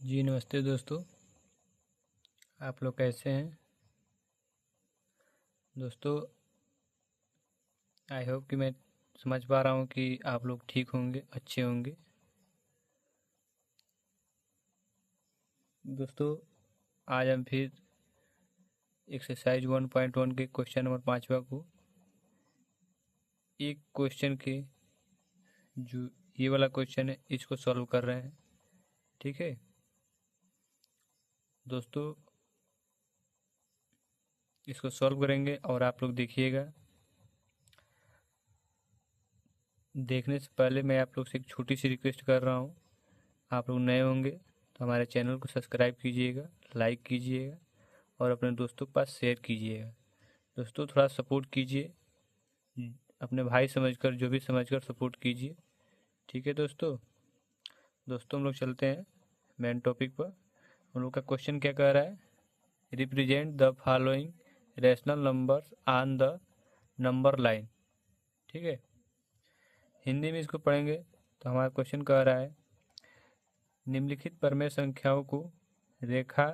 जी नमस्ते दोस्तों, आप लोग कैसे हैं। दोस्तों, आई होप कि मैं समझ पा रहा हूँ कि आप लोग ठीक होंगे, अच्छे होंगे। दोस्तों, आज हम फिर एक्सरसाइज 1.1 के क्वेश्चन नंबर 5वां को एक क्वेश्चन के जो ये वाला क्वेश्चन है इसको सॉल्व कर रहे हैं। ठीक है दोस्तों, इसको सॉल्व करेंगे और आप लोग देखिएगा। देखने से पहले मैं आप लोग से एक छोटी सी रिक्वेस्ट कर रहा हूँ। आप लोग नए होंगे तो हमारे चैनल को सब्सक्राइब कीजिएगा, लाइक कीजिएगा और अपने दोस्तों के पास शेयर कीजिएगा। दोस्तों, थोड़ा सपोर्ट कीजिए, अपने भाई समझकर, जो भी समझकर सपोर्ट कीजिए। ठीक है दोस्तों। हम लोग चलते हैं मेन टॉपिक पर। हम लोग का क्वेश्चन क्या कह रहा है, represent the following rational numbers on the number line. ठीक है, हिंदी में इसको पढ़ेंगे तो हमारा क्वेश्चन कह रहा है, निम्नलिखित परमेय संख्याओं को रेखा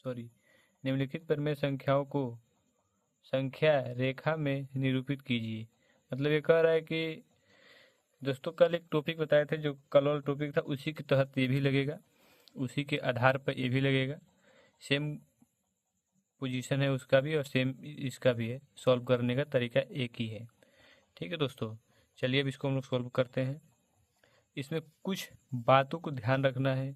निम्नलिखित परमेय संख्याओं को संख्या रेखा में निरूपित कीजिए। मतलब ये कह रहा है कि दोस्तों, कल एक टॉपिक बताए थे, जो कल वाला टॉपिक था उसी के तहत ये भी लगेगा, उसी के आधार पर ये भी लगेगा। सेम पोजीशन है उसका भी और सेम इसका भी है, सॉल्व करने का तरीका एक ही है। ठीक है दोस्तों, चलिए अब इसको हम लोग सॉल्व करते हैं। इसमें कुछ बातों को ध्यान रखना है,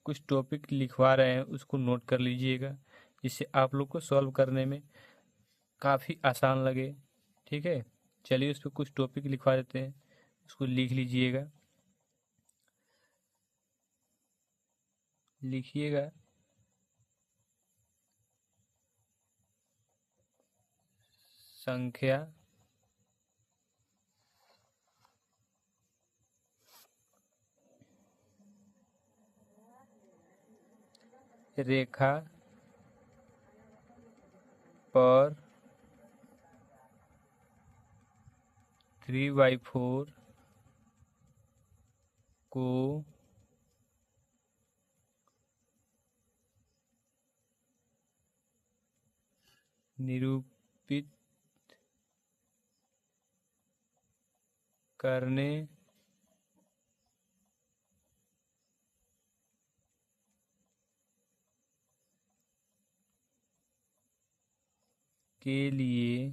कुछ टॉपिक लिखवा रहे हैं उसको नोट कर लीजिएगा, जिससे आप लोग को सॉल्व करने में काफ़ी आसान लगे। ठीक है, चलिए उस पर कुछ टॉपिक लिखवा देते हैं, उसको लिख लीजिएगा, लिखिएगा। संख्या रेखा पर 3/4 को निरूपित करने के लिए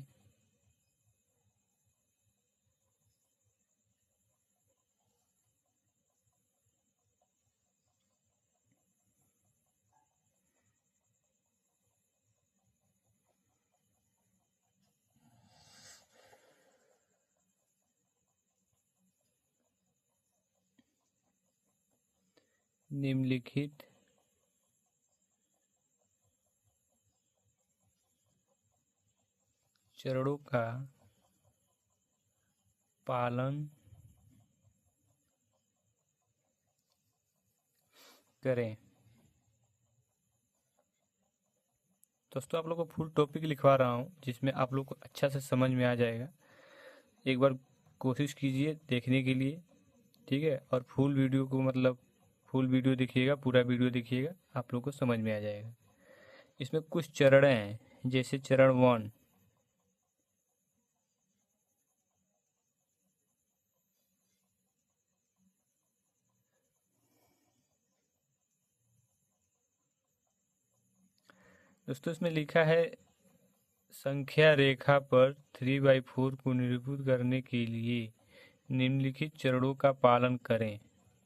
निम्नलिखित चरणों का पालन करें। दोस्तों, आप लोग को फुल टॉपिक लिखवा रहा हूँ जिसमें आप लोग को अच्छा से समझ में आ जाएगा। एक बार कोशिश कीजिए देखने के लिए। ठीक है, और फुल वीडियो को, मतलब फुल वीडियो देखिएगा, पूरा वीडियो देखिएगा, आप लोग को समझ में आ जाएगा। इसमें कुछ चरण हैं, जैसे चरण 1। दोस्तों, इसमें लिखा है, संख्या रेखा पर 3/4 को निरूपित करने के लिए निम्नलिखित चरणों का पालन करें।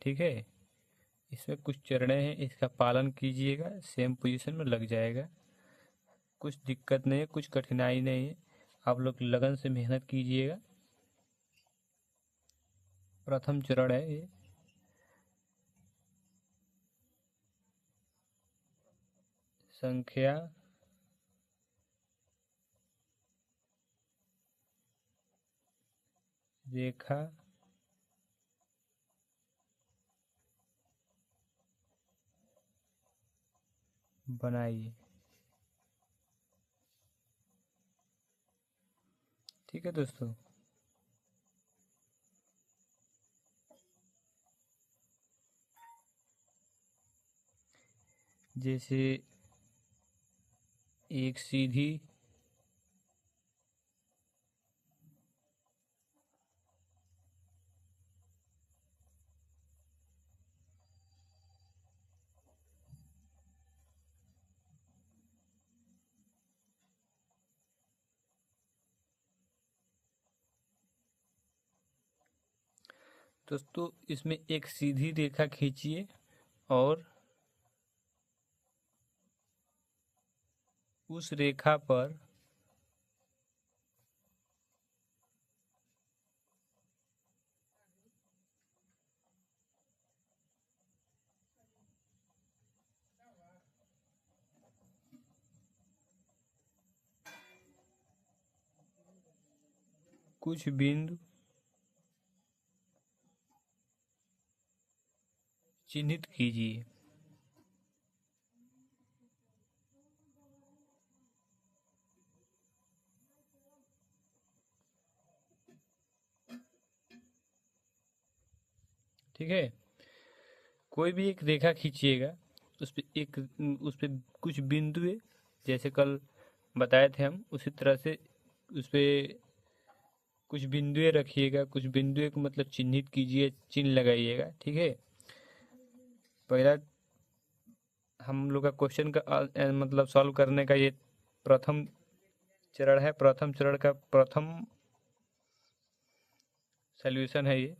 ठीक है, इसमें कुछ चरण हैं, इसका पालन कीजिएगा, सेम पोजीशन में लग जाएगा। कुछ दिक्कत नहीं है, कुछ कठिनाई नहीं है, आप लोग लगन से मेहनत कीजिएगा। प्रथम चरण है ये, संख्या रेखा बनाइए। ठीक है दोस्तों, जैसे एक सीधी दोस्तों इसमें एक सीधी रेखा खींचिए और उस रेखा पर कुछ बिंदु चिन्हित कीजिए। ठीक है, कोई भी एक रेखा खींचिएगा, उस पे कुछ बिंदु है, जैसे कल बताए थे हम, उसी तरह से उस पे कुछ बिंदुएं रखिएगा, कुछ बिंदुएं को मतलब चिन्हित कीजिए, चिन्ह लगाइएगा। ठीक है, पहला हम लोग का क्वेश्चन का मतलब सॉल्व करने का ये प्रथम चरण है, प्रथम चरण का प्रथम सॉल्यूशन है ये।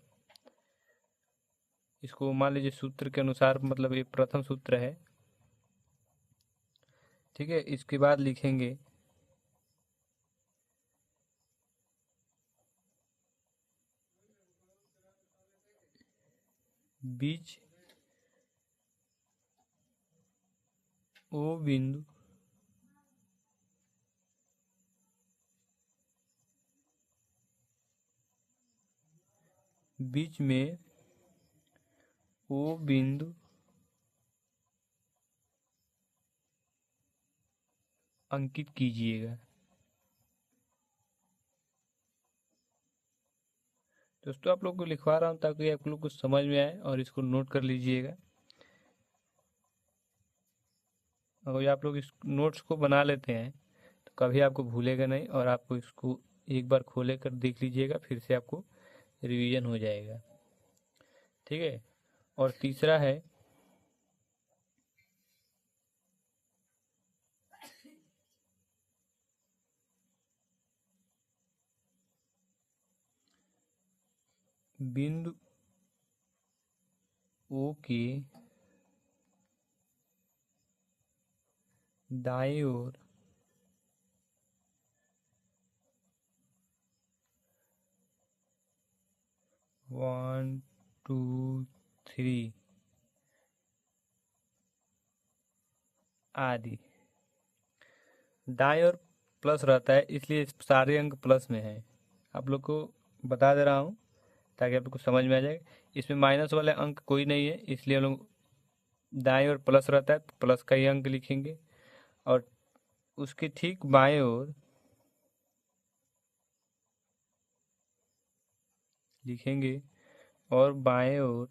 इसको मान लीजिए सूत्र के अनुसार, मतलब ये प्रथम सूत्र है। ठीक है, इसके बाद लिखेंगे बीच ओ बिंदु बीच में ओ बिंदु अंकित कीजिएगा। दोस्तों आप लोग को लिखवा रहा हूँ ताकि आप लोग को समझ में आए, और इसको नोट कर लीजिएगा। अगर आप लोग इस नोट्स को बना लेते हैं तो कभी आपको भूलेगा नहीं, और आपको इसको एक बार खोले कर देख लीजिएगा, फिर से आपको रिवीजन हो जाएगा। ठीक है, और तीसरा है बिंदु ओ के दाएं ओर वन टू थ्री आदि दाएं ओर प्लस रहता है, इसलिए सारे अंक प्लस में है। आप लोग को बता दे रहा हूँ ताकि आप लोग को समझ में आ जाए। इसमें माइनस वाले अंक कोई नहीं है, इसलिए हम लोग दाएं ओर प्लस रहता है तो प्लस का ही अंक लिखेंगे, और उसके ठीक बाएं ओर लिखेंगे, और बाएं ओर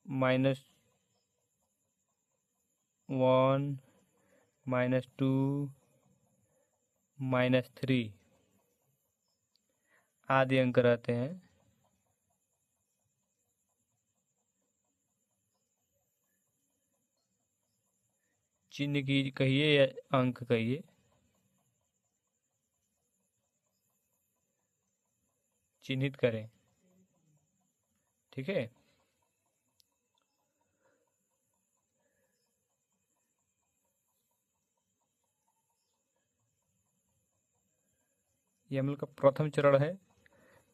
-1 -2 -3 आदि अंक रहते हैं। चिन्ह की कहिए या अंक कहिए, चिन्हित करें। ठीक है, ये हम लोग का प्रथम चरण है।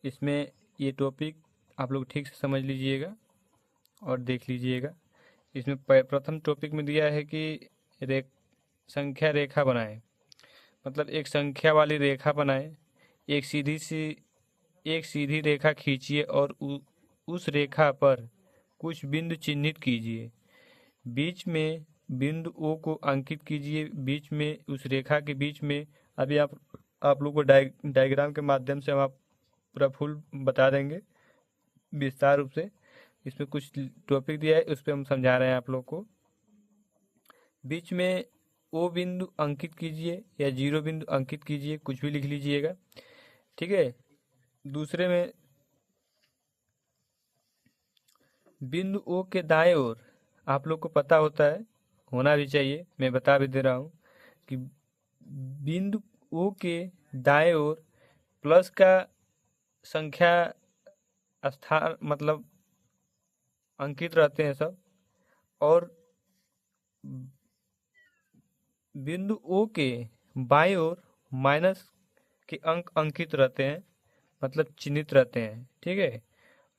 इसमें ये टॉपिक आप लोग ठीक से समझ लीजिएगा और देख लीजिएगा। इसमें प्रथम टॉपिक में दिया है कि संख्या रेखा बनाएं, मतलब एक संख्या वाली रेखा बनाएं। एक सीधी रेखा खींचिए और उस रेखा पर कुछ बिंदु चिन्हित कीजिए। बीच में बिंदु ओ को अंकित कीजिए, बीच में उस रेखा के बीच में। अभी आप आप लोग को डायग्राम के माध्यम से हम आप पूरा फुल बता देंगे विस्तार रूप से। इसमें कुछ टॉपिक दिया है, उस पर हम समझा रहे हैं आप लोग को। बीच में ओ बिंदु अंकित कीजिए या जीरो बिंदु अंकित कीजिए, कुछ भी लिख लीजिएगा, ठीक है। दूसरे में बिंदु ओ के दाएं ओर, आप लोग को पता होता है, होना भी चाहिए, मैं बता भी दे रहा हूँ कि बिंदु ओ के दाएं ओर प्लस का संख्या स्थान मतलब अंकित रहते हैं सब, और बिंदु ओ के बाएं ओर माइनस के अंक अंकित रहते हैं, मतलब चिन्हित रहते हैं, ठीक है।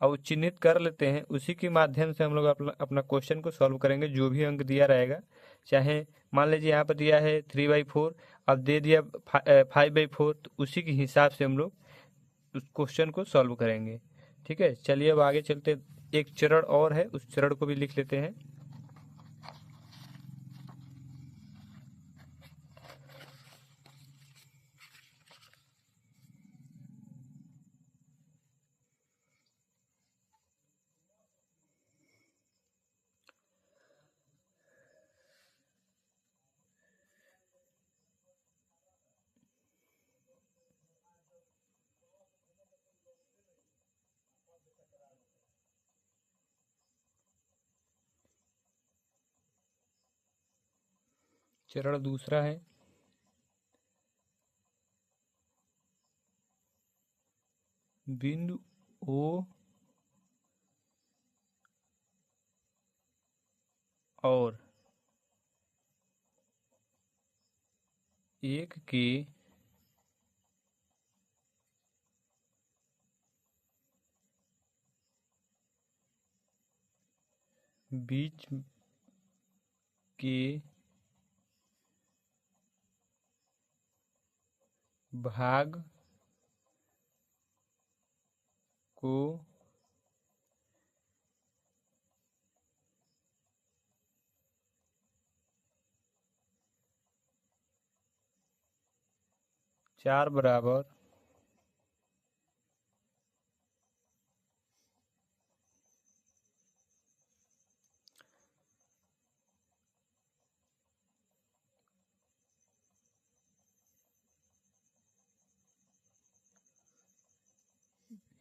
अब वो चिन्हित कर लेते हैं, उसी के माध्यम से हम लोग अपना क्वेश्चन को सॉल्व करेंगे। जो भी अंक दिया रहेगा, चाहे मान लीजिए यहाँ पर दिया है 3/4, अब दे दिया 5/4, तो उसी के हिसाब से हम लोग उस क्वेश्चन को सॉल्व करेंगे, ठीक है। चलिए अब आगे चलते, एक चरण और है, उस चरण को भी लिख लेते हैं। चरण दूसरा है, बिंदु ओ और 1 के बीच के भाग को चार बराबर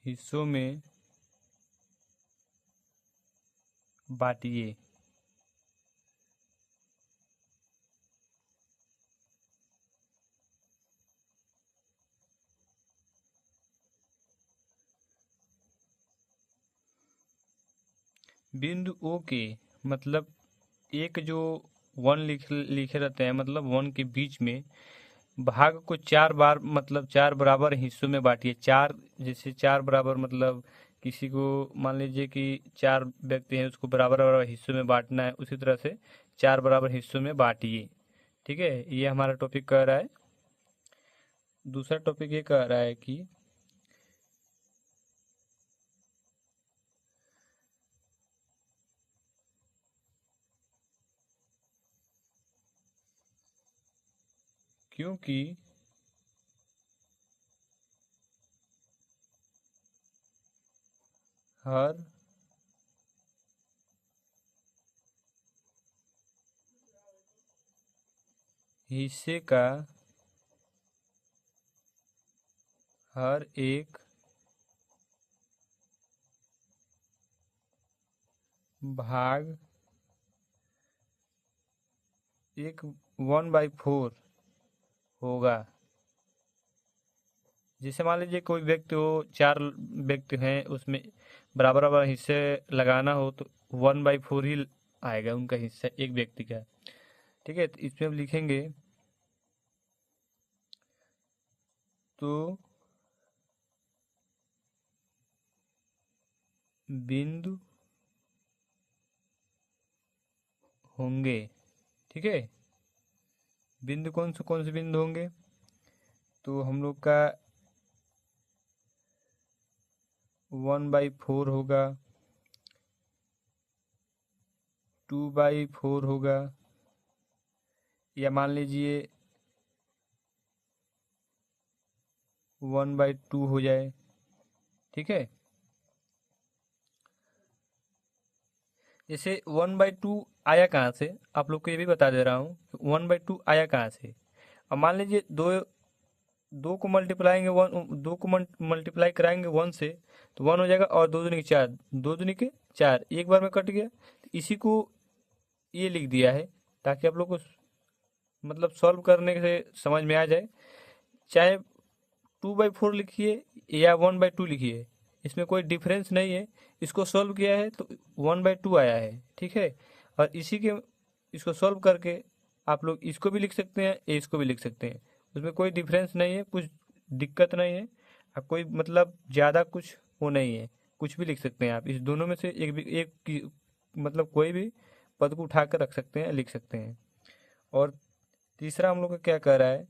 हिस्सों में बांटिए। बिंदु ओ के मतलब एक जो वन लिखे रहते हैं, मतलब वन के बीच में भाग को 4 बार, मतलब 4 बराबर हिस्सों में बांटिए। चार, जैसे 4 बराबर मतलब किसी को मान लीजिए कि 4 व्यक्ति हैं, उसको बराबर बराबर हिस्सों में बांटना है, उसी तरह से 4 बराबर हिस्सों में बांटिए, ठीक है। ये हमारा टॉपिक कह रहा है। दूसरा टॉपिक ये कह रहा है कि क्योंकि हर हिस्से का हर एक भाग एक 1/4 होगा। जैसे मान लीजिए कोई व्यक्ति हो, 4 व्यक्ति हैं, उसमें बराबर बराबर हिस्से लगाना हो, तो 1/4 ही आएगा उनका हिस्सा एक व्यक्ति का, ठीक है। तो इसमें हम लिखेंगे, तो बिंदु होंगे, ठीक है। बिंदु कौन से बिंदु होंगे, तो हम लोग का 1/4 होगा, 2/4 होगा, या मान लीजिए 1/2 हो जाए। ठीक है, जैसे 1/2 आया कहाँ से, आप लोग को ये भी बता दे रहा हूँ 1/2 आया कहाँ से। अब मान लीजिए दो दो को मल्टीप्लाएंगे वन, दो को मल्टीप्लाई कराएंगे 1 से तो 1 हो जाएगा, और 2 दूनी के 4, 2 दूनी के 4, एक बार में कट गया। तो इसी को ये लिख दिया है ताकि आप लोग को मतलब सॉल्व करने से समझ में आ जाए। चाहे 2/4 लिखिए या 1/2 लिखिए, इसमें कोई डिफरेंस नहीं है। इसको सॉल्व किया है तो 1/2 आया है। ठीक है, और इसी के इसको सॉल्व करके आप लोग इसको भी लिख सकते हैं, इसको भी लिख सकते हैं, उसमें कोई डिफरेंस नहीं है, कुछ दिक्कत नहीं है। आप कोई मतलब ज़्यादा कुछ वो नहीं है, कुछ भी लिख सकते हैं आप। इस दोनों में से एक भी एक की मतलब कोई भी पद को उठा कर रख सकते हैं, लिख सकते हैं। और तीसरा हम लोग का क्या कह रहा है,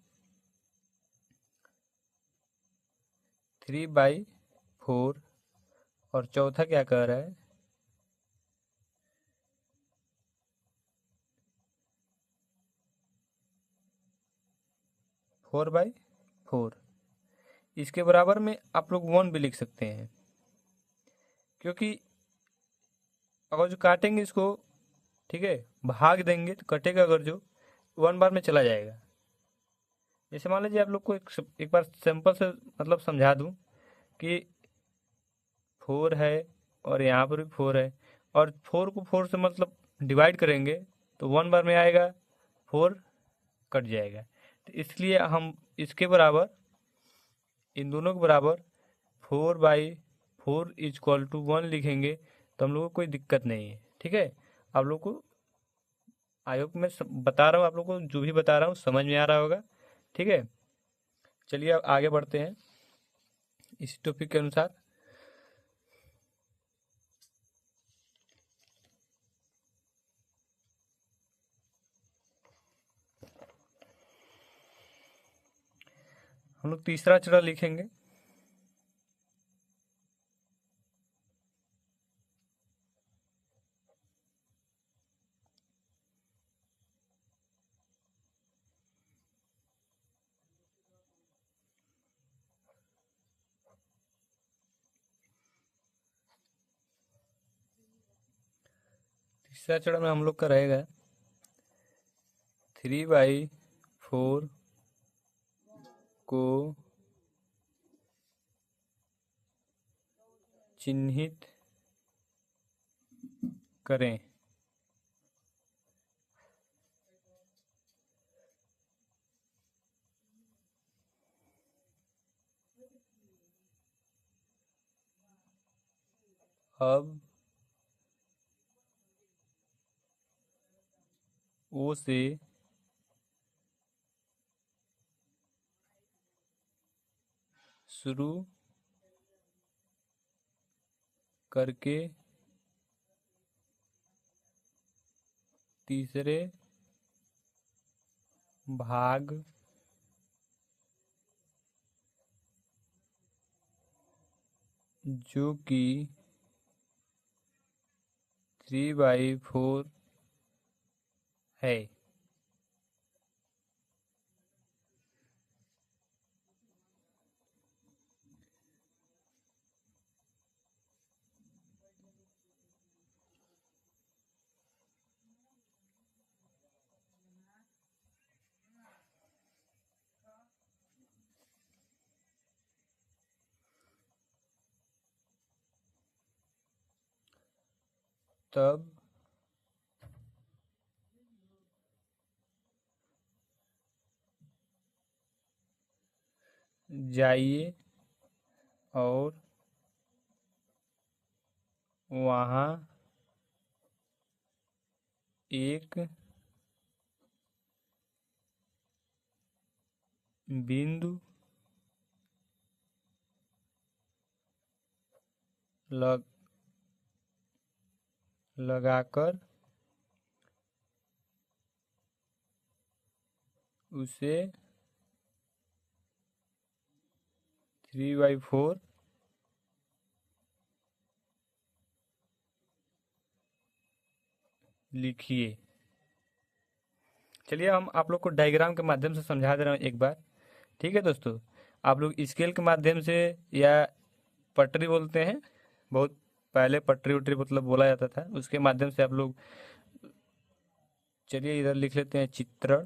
3/4, और चौथा क्या कह रहा है, 4/4। इसके बराबर में आप लोग 1 भी लिख सकते हैं, क्योंकि अगर जो काटेंगे इसको, ठीक है, भाग देंगे तो कटेगा, अगर जो 1 बार में चला जाएगा। जैसे मान लीजिए आप लोग को एक बार सिंपल से मतलब समझा दूं कि 4 है और यहाँ पर भी 4 है, और 4 को 4 से मतलब डिवाइड करेंगे तो 1 बार में आएगा, 4 कट जाएगा। तो इसलिए हम इसके बराबर, इन दोनों के बराबर 4/4 इजक्वल टू 1 लिखेंगे तो हम लोग को कोई दिक्कत नहीं है। ठीक है, आप लोग को आयोग में बता रहा हूँ, आप लोग को जो भी बता रहा हूँ समझ में आ रहा होगा। ठीक है, चलिए अब आगे बढ़ते हैं इसी टॉपिक के अनुसार। हम लोग तीसरा चरण लिखेंगे। तीसरा चरण में हम लोग का रहेगा 3/4 को चिन्हित करें। अब ओ से शुरू करके तीसरे भाग जो कि 3/4 है, तब जाइए और वहाँ एक बिंदु लगाकर उसे 3/4 लिखिए। चलिए हम आप लोग को डायग्राम के माध्यम से समझा दे रहा हूँ एक बार। ठीक है दोस्तों, आप लोग स्केल के माध्यम से या पटरी बोलते हैं, बहुत पहले पटरी उटरी मतलब बोला जाता था, उसके माध्यम से आप लोग, चलिए इधर लिख लेते हैं चित्रण।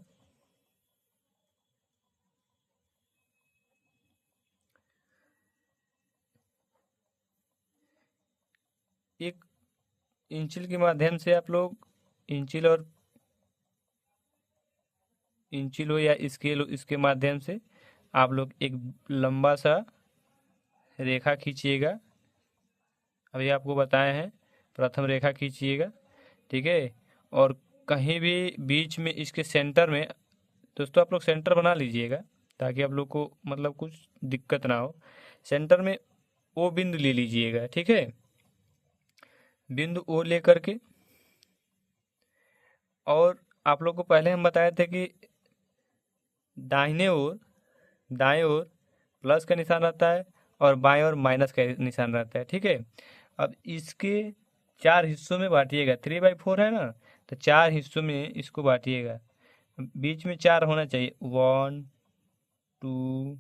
एक इंचिल के माध्यम से आप लोग इंचिल और इंचिल हो या स्केल हो, इसके माध्यम से आप लोग एक लंबा सा रेखा खींचिएगा। अभी आपको बताए हैं, प्रथम रेखा खींचिएगा, ठीक है। और कहीं भी बीच में इसके सेंटर में, दोस्तों आप लोग सेंटर बना लीजिएगा ताकि आप लोग को मतलब कुछ दिक्कत ना हो। सेंटर में ओ बिंदु ले लीजिएगा, ठीक है। बिंदु ओ ले करके, और आप लोग को पहले हम बताए थे कि दाहिने ओर, दाएं ओर प्लस का निशान रहता है और बाएं ओर माइनस का निशान रहता है, ठीक है। अब इसके 4 हिस्सों में बांटिएगा, 3/4 है ना, तो 4 हिस्सों में इसको बांटिएगा। बीच में 4 होना चाहिए, 1 2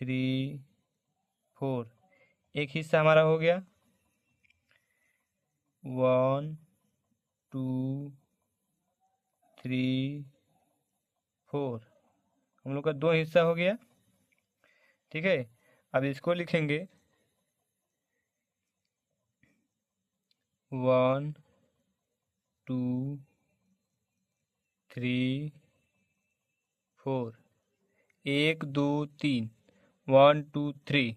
3 4। एक हिस्सा हमारा हो गया, 1 2 3 4, हम लोग का 2 हिस्सा हो गया, ठीक है। अब इसको लिखेंगे 1 2 3 4, 1 2 3, 1 2 3,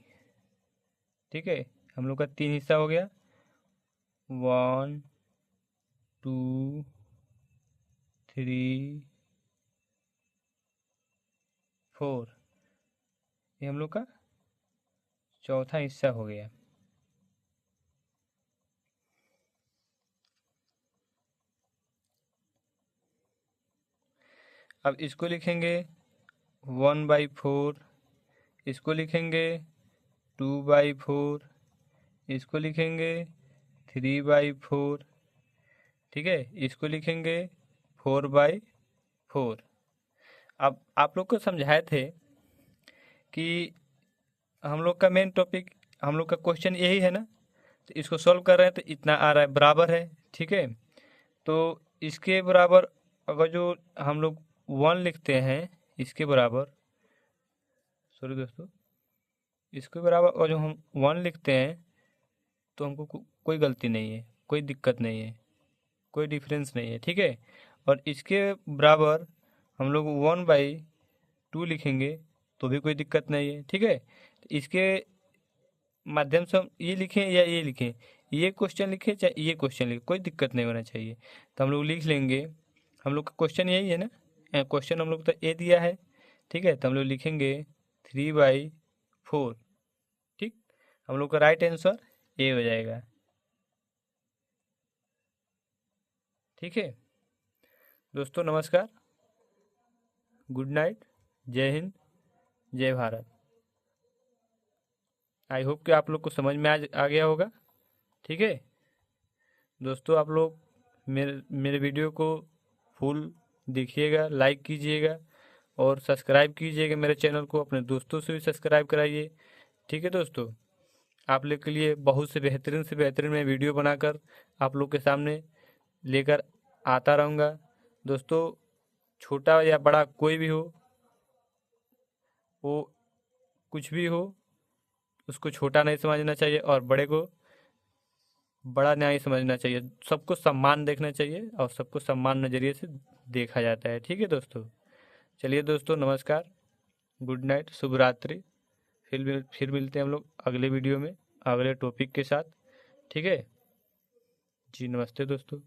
ठीक है। हम लोग का 3 हिस्सा हो गया, 1 2 3 4, ये हम लोग का चौथा हिस्सा हो गया। अब इसको लिखेंगे 1/4, इसको लिखेंगे 2/4, इसको लिखेंगे 3/4, ठीक है। इसको लिखेंगे 4/4। अब आप लोग को समझाए थे कि हम लोग का मेन टॉपिक, हम लोग का क्वेश्चन यही है ना, तो इसको सॉल्व कर रहे हैं तो इतना आ रहा है, बराबर है, ठीक है। तो इसके बराबर अगर जो हम लोग 1 लिखते हैं, इसके बराबर, सॉरी दोस्तों, इसके बराबर और जो हम 1 लिखते हैं तो हमको कोई गलती नहीं है, कोई दिक्कत नहीं है, कोई डिफरेंस नहीं है, ठीक है। और इसके बराबर हम लोग 1/2 लिखेंगे तो भी कोई दिक्कत नहीं है, ठीक है। तो इसके माध्यम से हम ये लिखें या ये लिखें, ये क्वेश्चन लिखें चाहे ये क्वेश्चन लिखें, कोई दिक्कत नहीं होना चाहिए। तो हम लोग लिख लेंगे, हम लोग का क्वेश्चन यही है ना, क्वेश्चन हम लोग तो ए दिया है, ठीक है। तो हम लोग लिखेंगे 3/4, ठीक। हम लोग का राइट आंसर ए हो जाएगा, ठीक है। दोस्तों नमस्कार, गुड नाइट, जय हिंद, जय भारत। आई होप कि आप लोग को समझ में आ गया होगा, ठीक है। दोस्तों आप लोग मेरे मेरे वीडियो को फुल देखिएगा, लाइक कीजिएगा और सब्सक्राइब कीजिएगा मेरे चैनल को, अपने दोस्तों से भी सब्सक्राइब कराइए, ठीक है। दोस्तों आप लोग के लिए बहुत से बेहतरीन मैं वीडियो बनाकर आप लोग के सामने लेकर आता रहूँगा। दोस्तों छोटा या बड़ा कोई भी हो, वो कुछ भी हो, उसको छोटा नहीं समझना चाहिए और बड़े को बड़ा नहीं समझना चाहिए। सबको सम्मान देखना चाहिए और सबको सम्मान नज़रिए से देखा जाता है, ठीक है दोस्तों। चलिए दोस्तों नमस्कार, गुड नाइट, शुभ रात्रि। फिर मिलते हैं हम लोग अगले वीडियो में अगले टॉपिक के साथ, ठीक है जी। नमस्ते दोस्तों।